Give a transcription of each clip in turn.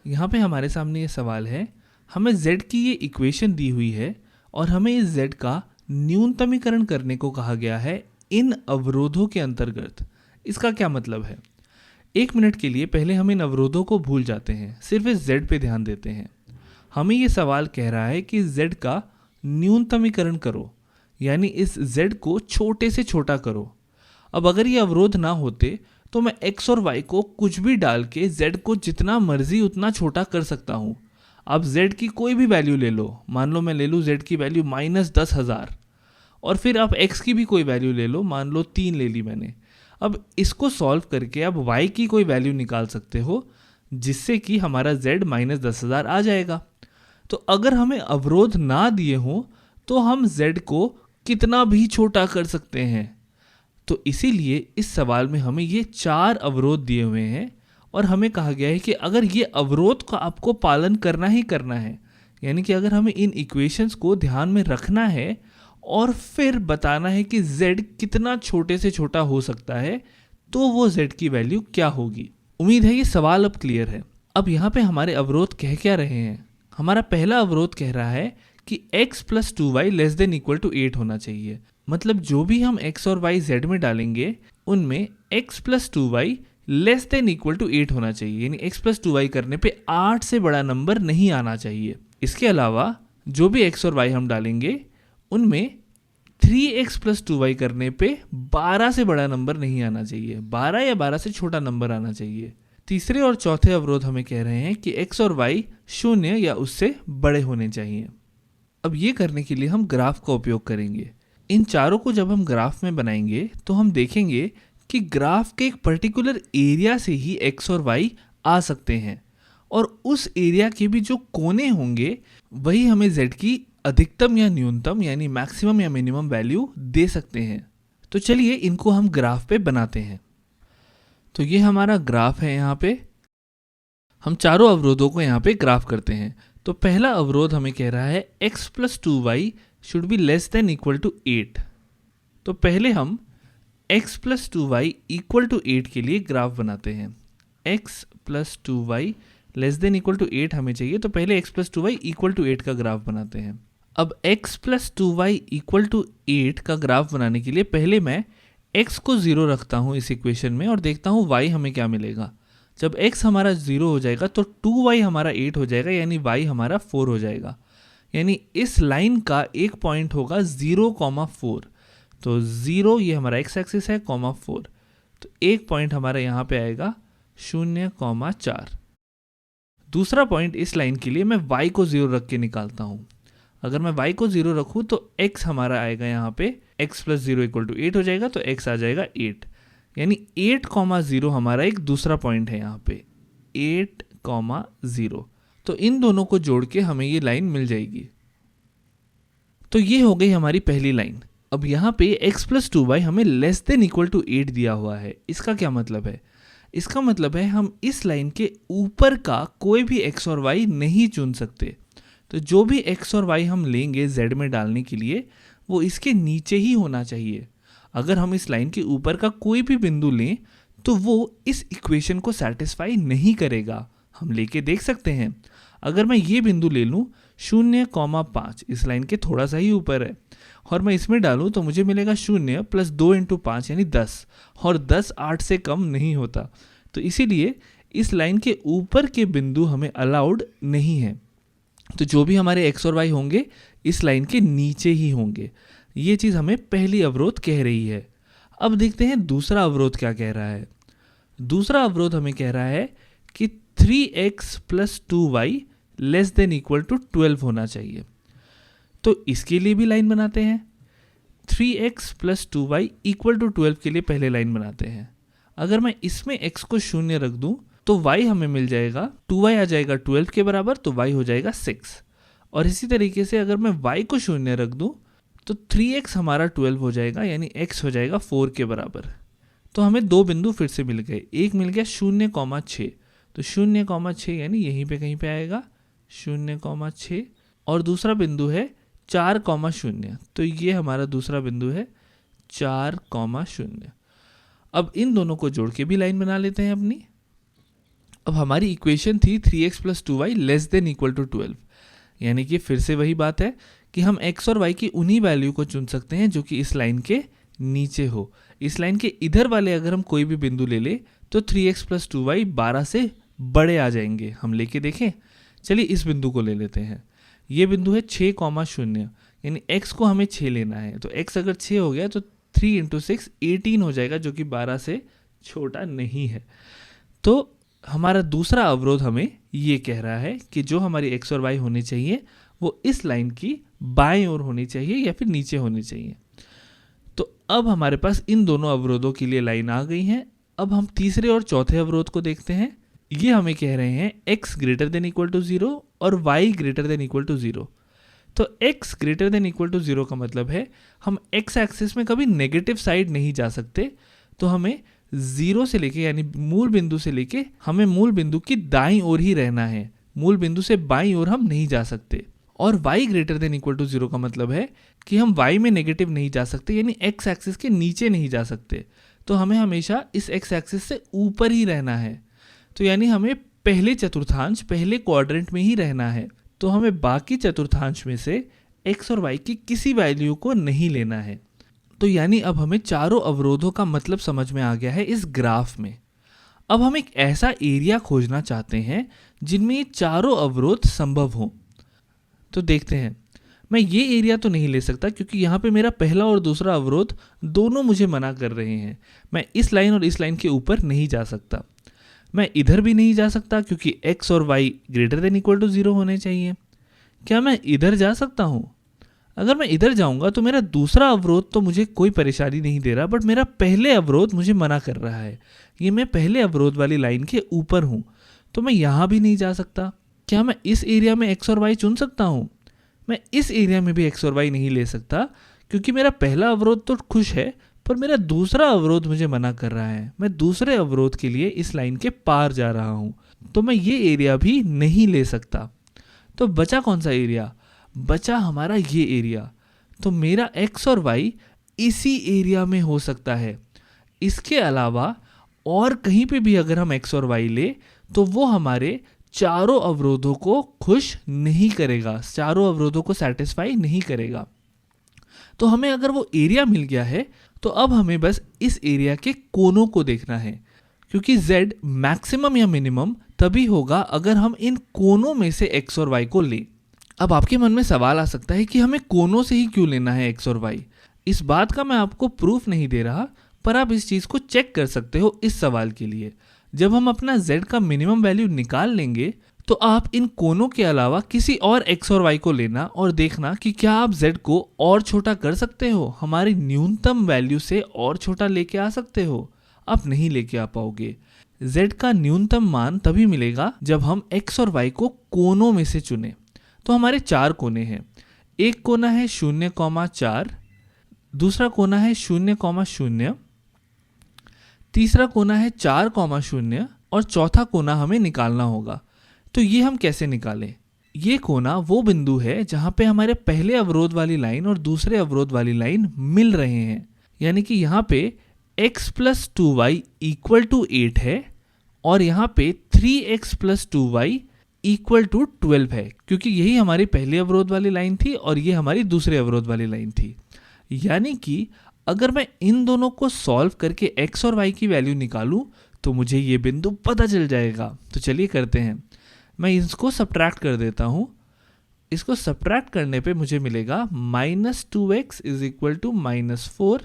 यहाँ पे हमारे सामने ये सवाल है, हमें z की ये इक्वेशन दी हुई है और हमें इस z का न्यूनतमीकरण करने को कहा गया है इन अवरोधों के अंतर्गत। इसका क्या मतलब है? एक मिनट के लिए पहले हम इन अवरोधों को भूल जाते हैं, सिर्फ इस z पे ध्यान देते हैं। हमें ये सवाल कह रहा है कि z का न्यूनतमीकरण करो, यानी इस z को छोटे से छोटा करो। अब अगर ये अवरोध ना होते तो मैं x और y को कुछ भी डाल के z को जितना मर्जी उतना छोटा कर सकता हूँ। अब z की कोई भी वैल्यू ले लो, मान लो मैं ले लूँ z की वैल्यू -10,000, और फिर आप x की भी कोई वैल्यू ले लो, मान लो 3 ले ली मैंने। अब इसको सॉल्व करके आप y की कोई वैल्यू निकाल सकते हो, जिससे कि हमारा z -10,000 आ जाएगा। तो अगर हमें अवरोध ना दिए हों तो हम z को कितना भी छोटा कर सकते हैं। तो इसीलिए इस सवाल में हमें ये 4 अवरोध दिए हुए हैं और हमें कहा गया है कि अगर ये अवरोध का आपको पालन करना ही करना है, यानी कि अगर हमें इन इक्वेशंस को ध्यान में रखना है और फिर बताना है कि z कितना छोटे से छोटा हो सकता है, तो वो z की वैल्यू क्या होगी। उम्मीद है ये सवाल अब क्लियर है। अब यहाँ पे हमारे अवरोध कह क्या रहे हैं? हमारा पहला अवरोध कह रहा है कि x + 2y <= 8 होना चाहिए। मतलब जो भी हम x और y z में डालेंगे उनमें x + 2y <= 8 होना चाहिए, यानी x + 2y करने पे 8 से बड़ा नंबर नहीं आना चाहिए। इसके अलावा जो भी x और y हम डालेंगे उनमें 3x + 2y करने पे 12 से बड़ा नंबर नहीं आना चाहिए, 12 या 12 से छोटा नंबर आना चाहिए। तीसरे और चौथे अवरोध हमें कह रहे हैं कि x और y 0 या उससे बड़े होने चाहिए। अब ये करने के लिए हम ग्राफ का उपयोग करेंगे। इन चारों को जब हम ग्राफ में बनाएंगे तो हम देखेंगे कि ग्राफ के एक पर्टिकुलर एरिया से ही x और y आ सकते हैं, और उस एरिया के भी जो कोने होंगे वही हमें z की अधिकतम या न्यूनतम यानी मैक्सिमम या मिनिमम वैल्यू दे सकते हैं। तो चलिए इनको हम ग्राफ पे बनाते हैं। तो ये हमारा ग्राफ है। यहाँ पे हम चारों अवरोधों को यहाँ पे ग्राफ करते हैं। तो पहला अवरोध हमें कह रहा है x + 2y should be <= 8। तो पहले हम x + 2y = 8 के लिए ग्राफ बनाते हैं। x + 2y <= 8 हमें चाहिए, तो पहले x + 2y = 8 का ग्राफ बनाते हैं। अब x + 2y = 8 का ग्राफ बनाने के लिए पहले मैं x को 0 रखता हूँ इस इक्वेशन में और देखता हूँ y हमें क्या मिलेगा। जब x हमारा 0 हो जाएगा तो 2y हमारा 8 हो जाएगा, यानी y हमारा 4 हो जाएगा। यानी इस लाइन का एक पॉइंट होगा 0,4। तो 0 ये हमारा x एक्सिस है, 4, तो एक पॉइंट हमारा यहाँ पे आएगा 0,4। दूसरा पॉइंट इस लाइन के लिए मैं y को 0 रख के निकालता हूँ। अगर मैं y को 0 रखूँ तो x हमारा आएगा यहाँ पे, x + 0 = 8 हो जाएगा, तो x आ जाएगा 8, यानी 8,0 हमारा एक दूसरा पॉइंट है यहाँ पे 8,0। तो इन दोनों को जोड़ के हमें ये लाइन मिल जाएगी। तो ये हो गई हमारी पहली लाइन। अब यहाँ पे x + 2y हमें <= 8 दिया हुआ है। इसका क्या मतलब है? इसका मतलब है हम इस लाइन के ऊपर का कोई भी x और y नहीं चुन सकते। तो जो भी x और y हम लेंगे z में डालने के लिए वो इसके नीचे ही होना चाहिए। अगर हम इस लाइन के ऊपर का कोई भी बिंदु लें तो वो इस इक्वेशन को सेटिस्फाई नहीं करेगा। हम लेके देख सकते हैं। अगर मैं ये बिंदु ले लूँ 0,5, इस लाइन के थोड़ा सा ही ऊपर है, और मैं इसमें डालूँ तो मुझे मिलेगा 0 + 2 × 5 यानी 10, और 10 8 से कम नहीं होता। तो इसीलिए इस लाइन के ऊपर के बिंदु हमें अलाउड नहीं है। तो जो भी हमारे x और y होंगे इस लाइन के नीचे ही होंगे। ये चीज़ हमें पहली अवरोध कह रही है। अब देखते हैं दूसरा अवरोध क्या कह रहा है। दूसरा अवरोध हमें कह रहा है कि 3x + 2y <= 12 होना चाहिए। तो इसके लिए भी लाइन बनाते हैं। 3x + 2y = 12 के लिए पहले लाइन बनाते हैं। अगर मैं इसमें x को 0 रख दूं तो y हमें मिल जाएगा, 2y आ जाएगा 12 के बराबर, तो y हो जाएगा 6। और इसी तरीके से अगर मैं y को 0 रख दूं तो 3x हमारा 12 हो जाएगा, यानी x हो जाएगा 4 के बराबर। तो हमें दो बिंदु फिर से मिल गए। एक मिल गया 0,6, तो 0,6 यानी यहीं पे कहीं पे आएगा 0,6, और दूसरा बिंदु है 4,0, तो ये हमारा दूसरा बिंदु है 4,0। अब इन दोनों को जोड़ के भी लाइन बना लेते हैं अपनी। अब हमारी इक्वेशन थी 3x plus 2y less than equal to 12, यानी कि फिर से वही बात है कि हम x और y की उन्हीं वैल्यू को चुन सकते हैं जो कि इस लाइन के नीचे हो। इस लाइन के इधर वाले अगर हम कोई भी बिंदु ले ले तो 3x प्लस 2y 12 से बड़े आ जाएंगे। हम लेके देखें, चलिए इस बिंदु को ले लेते हैं। ये बिंदु है 6,0, यानी x को हमें 6 लेना है। तो x अगर 6 हो गया तो 3 इंटू 6 18 हो जाएगा, जो कि 12 से छोटा नहीं है। तो हमारा दूसरा अवरोध हमें ये कह रहा है कि जो हमारी x और y होनी चाहिए वो इस लाइन की बाएं ओर होनी चाहिए या फिर नीचे होनी चाहिए। तो अब हमारे पास इन दोनों अवरोधों के लिए लाइन आ गई है। अब हम तीसरे और चौथे अवरोध को देखते हैं। ये हमें कह रहे हैं x greater than equal to 0 और y greater than equal to 0। तो x greater than equal to 0 का मतलब है हम x एक्सिस में कभी नेगेटिव साइड नहीं जा सकते। तो हमें 0 से लेके यानी मूल बिंदु से लेके हमें मूल बिंदु की दाईं ओर ही रहना है, मूल बिंदु से बाईं ओर हम नहीं जा सकते। और y greater than equal to 0 का मतलब है कि हम y में नेगेटिव नहीं जा सकते, यानी x एक्सिस के नीचे नहीं जा सकते। तो हमें हमेशा इस x एक्सिस से ऊपर ही रहना है। तो यानी हमें पहले चतुर्थांश, पहले क्वाड्रेंट में ही रहना है। तो हमें बाकी चतुर्थांश में से x और y की किसी वैल्यू को नहीं लेना है। तो यानी अब हमें चारों अवरोधों का मतलब समझ में आ गया है इस ग्राफ में। अब हम एक ऐसा एरिया खोजना चाहते हैं जिनमें ये चारों अवरोध संभव हों। तो देखते हैं, मैं ये एरिया तो नहीं ले सकता क्योंकि यहाँ पे मेरा पहला और दूसरा अवरोध दोनों मुझे मना कर रहे हैं। मैं इस लाइन और इस लाइन के ऊपर नहीं जा सकता। मैं इधर भी नहीं जा सकता क्योंकि x और y greater than equal to 0 होने चाहिए। क्या मैं इधर जा सकता हूँ? अगर मैं इधर जाऊँगा तो मेरा दूसरा अवरोध तो मुझे कोई परेशानी नहीं दे रहा, बट मेरा पहले अवरोध मुझे मना कर रहा है। ये मैं पहले अवरोध वाली लाइन के ऊपर हूँ, तो मैं यहाँ भी नहीं जा सकता। क्या मैं इस एरिया में x और y चुन सकता हूँ? मैं इस एरिया में भी x और y नहीं ले सकता क्योंकि मेरा पहला अवरोध तो खुश है पर मेरा दूसरा अवरोध मुझे मना कर रहा है। मैं दूसरे अवरोध के लिए इस लाइन के पार जा रहा हूँ, तो मैं ये एरिया भी नहीं ले सकता। तो बचा कौन सा एरिया? बचा हमारा ये एरिया। तो मेरा x और y इसी एरिया में हो सकता है। इसके अलावा और कहीं पे भी अगर हम x और y ले तो वो हमारे चारों अवरोधों को खुश नहीं करेगा, चारों अवरोधों को सेटिस्फाई नहीं करेगा। तो हमें अगर वो एरिया मिल गया है तो अब हमें बस इस एरिया के कोनों को देखना है, क्योंकि z मैक्सिमम या मिनिमम तभी होगा अगर हम इन कोनों में से x और y को लें। अब आपके मन में सवाल आ सकता है कि हमें कोनों से ही क्यों लेना है x और y। इस बात का मैं आपको प्रूफ नहीं दे रहा, पर आप इस चीज़ को चेक कर सकते हो इस सवाल के लिए। जब हम अपना z का मिनिमम वैल्यू निकाल लेंगे तो आप इन कोनों के अलावा किसी और x और y को लेना और देखना कि क्या आप z को और छोटा कर सकते हो, हमारी न्यूनतम वैल्यू से और छोटा लेके आ सकते हो। आप नहीं लेके आ पाओगे। z का न्यूनतम मान तभी मिलेगा जब हम x और y को कोनों में से चुने। तो हमारे 4 कोने हैं। एक कोना है 0,4, दूसरा कोना है 0,0, तीसरा कोना है 4,0 और चौथा कोना हमें निकालना होगा। तो ये हम कैसे निकालें? ये कोना वो बिंदु है जहाँ पे हमारे पहले अवरोध वाली लाइन और दूसरे अवरोध वाली लाइन मिल रहे हैं, यानी कि यहाँ पे x plus 2y equal to 8 है और यहाँ पे 3x plus 2y equal to 12 है, क्योंकि यही हमारी पहली अवरोध वाली लाइन थी और ये हमारी दूसरे अवरोध वाली लाइन थी। यानी कि अगर मैं इन दोनों को सॉल्व करके x और y की वैल्यू निकालूं तो मुझे ये बिंदु पता चल जाएगा। तो चलिए करते हैं। मैं इसको सब्ट्रैक्ट कर देता हूँ। इसको सब्ट्रैक्ट करने पे मुझे मिलेगा -2x इज इक्वल टू -4,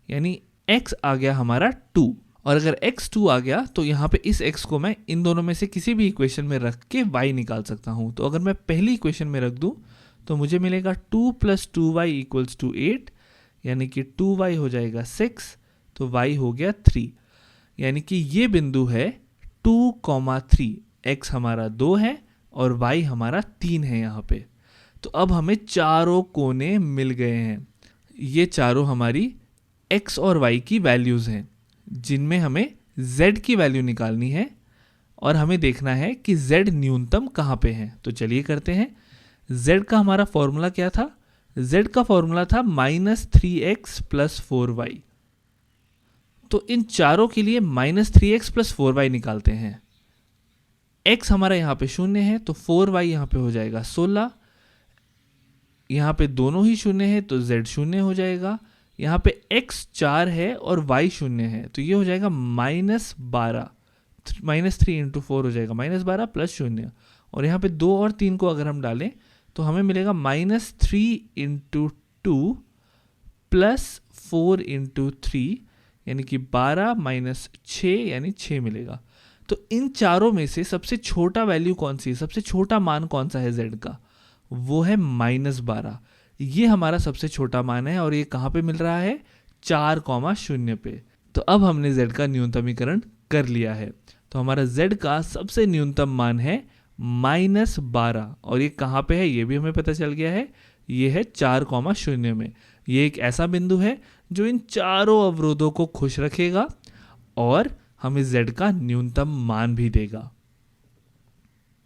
यानी x आ गया हमारा 2। और अगर x 2 आ गया तो यहाँ पे इस x को मैं इन दोनों में से किसी भी इक्वेशन में रख के y निकाल सकता हूँ। तो अगर मैं पहली इक्वेशन में रख दूँ तो मुझे मिलेगा 2 + 2y इक्वल्स टू 8, यानी कि 2y हो जाएगा 6, तो y हो गया 3। यानी कि ये बिंदु है 2,3, x हमारा 2 है और y हमारा 3 है यहाँ पे। तो अब हमें चारों कोने मिल गए हैं। ये चारों हमारी x और y की वैल्यूज़ हैं जिनमें हमें z की वैल्यू निकालनी है और हमें देखना है कि z न्यूनतम कहाँ पे है। तो चलिए करते हैं। z का हमारा फॉर्मूला क्या था? z का फॉर्मूला था -3x + 4y। तो इन चारों के लिए -3x + 4y निकालते हैं। x हमारा यहाँ पे शून्य है तो 4y यहाँ पे हो जाएगा 16, यहाँ पे दोनों ही शून्य है तो z शून्य हो जाएगा, यहाँ पे x 4 है और y शून्य है तो ये हो जाएगा -12, -3 इंटू 4 हो जाएगा -12 प्लस शून्य, और यहाँ पे 2 और 3 को अगर हम डालें तो हमें मिलेगा -3 इंटू 2 प्लस 4 इंटू 3 यानी कि 12 माइनस 6 यानी 6 मिलेगा। तो इन चारों में से सबसे छोटा वैल्यू कौन सी है, सबसे छोटा मान कौन सा है z का, वो है -12। ये हमारा सबसे छोटा मान है और ये कहाँ पे मिल रहा है, 4,0 पे। तो अब हमने z का न्यूनतमीकरण कर लिया है। तो हमारा z का सबसे न्यूनतम मान है -12 और ये कहाँ पे है ये भी हमें पता चल गया है, ये है 4,0 में। ये एक ऐसा बिंदु है जो इन चारों अवरोधों को खुश रखेगा और हमें z का न्यूनतम मान भी देगा।